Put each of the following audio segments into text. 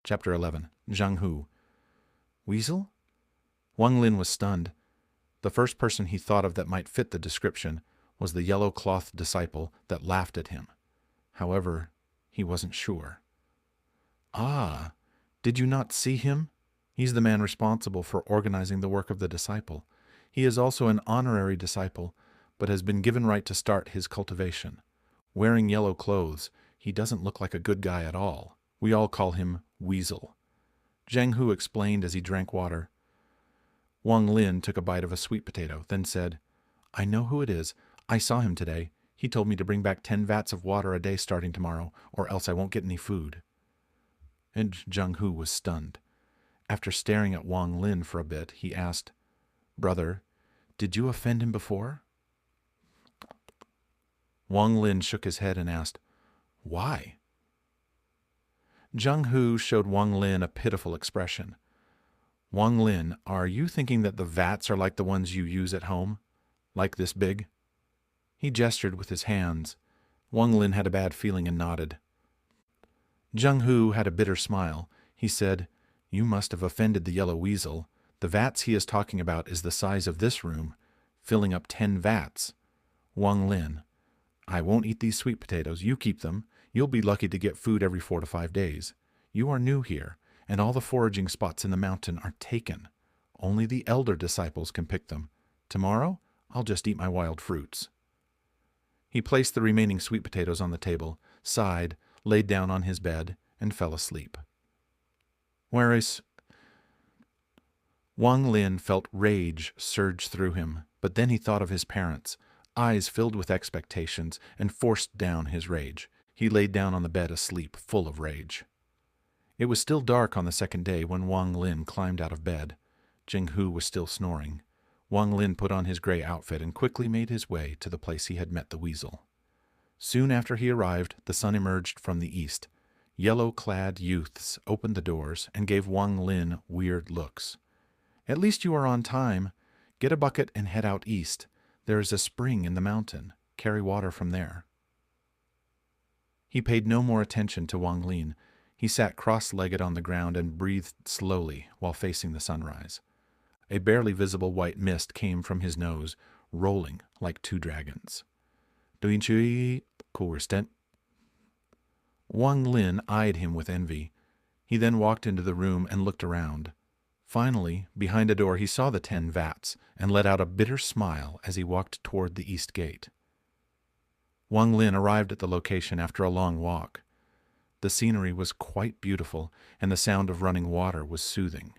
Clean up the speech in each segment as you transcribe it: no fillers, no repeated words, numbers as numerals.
Chapter 11. Zhang Hu. Weasel? Wang Lin was stunned. The first person he thought of that might fit the description was the yellow-clothed disciple that laughed at him. However, he wasn't sure. Ah, did you not see him? He's the man responsible for organizing the work of the disciple. He is also an honorary disciple, but has been given right to start his cultivation. Wearing yellow clothes, he doesn't look like a good guy at all. We all call him Weasel. Zhang Hu explained as he drank water. Wang Lin took a bite of a sweet potato, then said, I know who it is. I saw him today. He told me to bring back 10 vats of water a day starting tomorrow, or else I won't get any food. And Zhang Hu was stunned. After staring at Wang Lin for a bit, he asked, Brother, did you offend him before? Wang Lin shook his head and asked, Why? Zhang Hu showed Wang Lin a pitiful expression. Wang Lin, are you thinking that the vats are like the ones you use at home? Like this big? He gestured with his hands. Wang Lin had a bad feeling and nodded. Zhang Hu had a bitter smile. He said, You must have offended the yellow weasel. The vats he is talking about is the size of this room, filling up 10 vats. Wang Lin, I won't eat these sweet potatoes. You keep them. You'll be lucky to get food every 4 to 5 days. You are new here, and all the foraging spots in the mountain are taken. Only the elder disciples can pick them. Tomorrow, I'll just eat my wild fruits. He placed the remaining sweet potatoes on the table, sighed, laid down on his bed, and fell asleep. Whereas Wang Lin felt rage surge through him, but then he thought of his parents, eyes filled with expectations, and forced down his rage. He laid down on the bed asleep, full of rage. It was still dark on the second day when Wang Lin climbed out of bed. Zhang Hu was still snoring. Wang Lin put on his gray outfit and quickly made his way to the place he had met the weasel. Soon after he arrived, the sun emerged from the east. Yellow-clad youths opened the doors and gave Wang Lin weird looks. At least you are on time. Get a bucket and head out east. There is a spring in the mountain. Carry water from there. He paid no more attention to Wang Lin. He sat cross-legged on the ground and breathed slowly while facing the sunrise. A barely visible white mist came from his nose, rolling like 2 dragons. Wang Lin eyed him with envy. He then walked into the room and looked around. Finally, behind a door he saw the 10 vats and let out a bitter smile as he walked toward the east gate. Wang Lin arrived at the location after a long walk. The scenery was quite beautiful, and the sound of running water was soothing.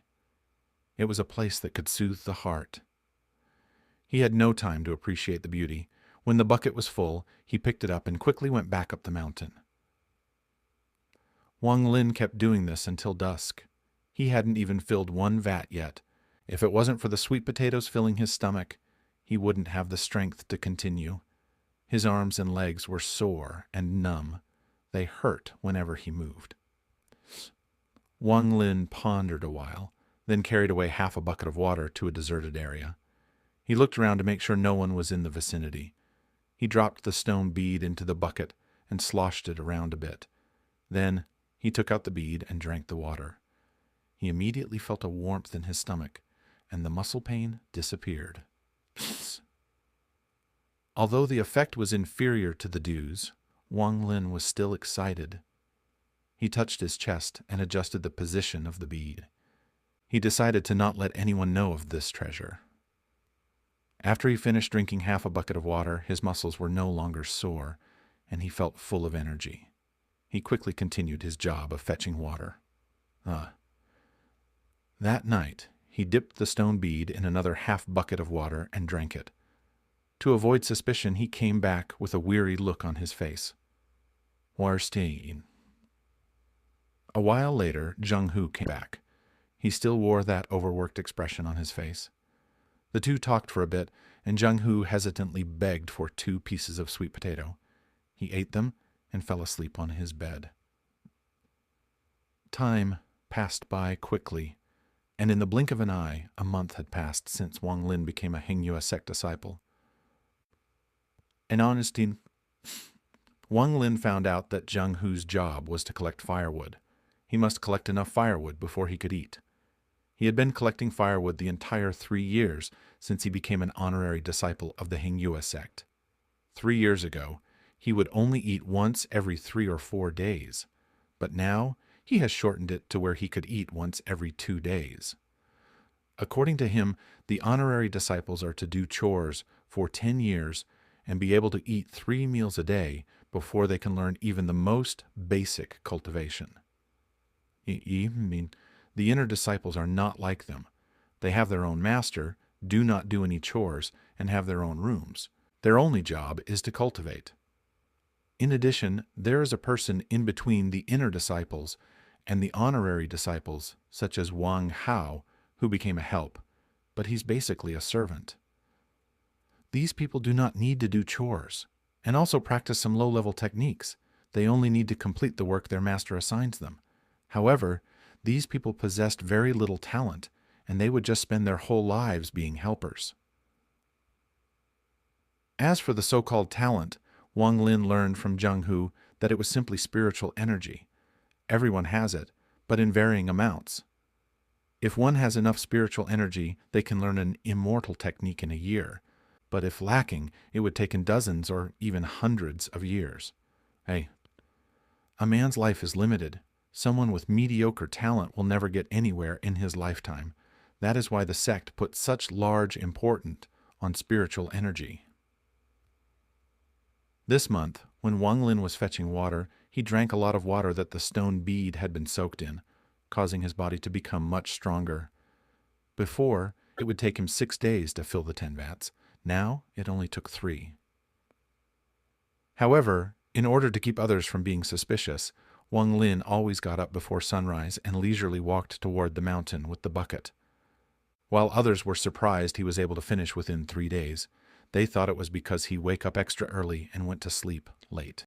It was a place that could soothe the heart. He had no time to appreciate the beauty. When the bucket was full, he picked it up and quickly went back up the mountain. Wang Lin kept doing this until dusk. He hadn't even filled 1 vat yet. If it wasn't for the sweet potatoes filling his stomach, he wouldn't have the strength to continue. His arms and legs were sore and numb. They hurt whenever he moved. Wang Lin pondered a while, then carried away half a bucket of water to a deserted area. He looked around to make sure no one was in the vicinity. He dropped the stone bead into the bucket and sloshed it around a bit. Then he took out the bead and drank the water. He immediately felt a warmth in his stomach, and the muscle pain disappeared. Although the effect was inferior to the dews, Wang Lin was still excited. He touched his chest and adjusted the position of the bead. He decided to not let anyone know of this treasure. After he finished drinking half a bucket of water, his muscles were no longer sore, and he felt full of energy. He quickly continued his job of fetching water. That night, he dipped the stone bead in another half bucket of water and drank it. To avoid suspicion, he came back with a weary look on his face. A while later, Zhang Hu came back. He still wore that overworked expression on his face. The two talked for a bit, and Zhang Hu hesitantly begged for 2 pieces of sweet potato. He ate them and fell asleep on his bed. Time passed by quickly, and in the blink of an eye, a month had passed since Wang Lin became a Hengyue sect disciple. In honesty, Wang Lin found out that Zhang Hu's job was to collect firewood. He must collect enough firewood before he could eat. He had been collecting firewood the entire 3 years since he became an honorary disciple of the Hengyue sect. 3 years ago, he would only eat once every 3 or 4 days, but now he has shortened it to where he could eat once every 2 days. According to him, the honorary disciples are to do chores for 10 years and be able to eat 3 meals a day before they can learn even the most basic cultivation. The inner disciples are not like them. They have their own master, do not do any chores, and have their own rooms. Their only job is to cultivate. In addition, there is a person in between the inner disciples and the honorary disciples, such as Wang Hao, who became a help, but he's basically a servant. These people do not need to do chores, and also practice some low-level techniques. They only need to complete the work their master assigns them. However, these people possessed very little talent, and they would just spend their whole lives being helpers. As for the so-called talent, Wang Lin learned from Zheng Hu that it was simply spiritual energy. Everyone has it, but in varying amounts. If one has enough spiritual energy, they can learn an immortal technique in a year. But if lacking, it would take in dozens or even hundreds of years. Hey, a man's life is limited. Someone with mediocre talent will never get anywhere in his lifetime. That is why the sect put such large importance on spiritual energy. This month, when Wang Lin was fetching water, he drank a lot of water that the stone bead had been soaked in, causing his body to become much stronger. Before, it would take him 6 days to fill the 10 vats. Now, it only took 3. However, in order to keep others from being suspicious, Wang Lin always got up before sunrise and leisurely walked toward the mountain with the bucket. While others were surprised he was able to finish within 3 days, they thought it was because he wake up extra early and went to sleep late.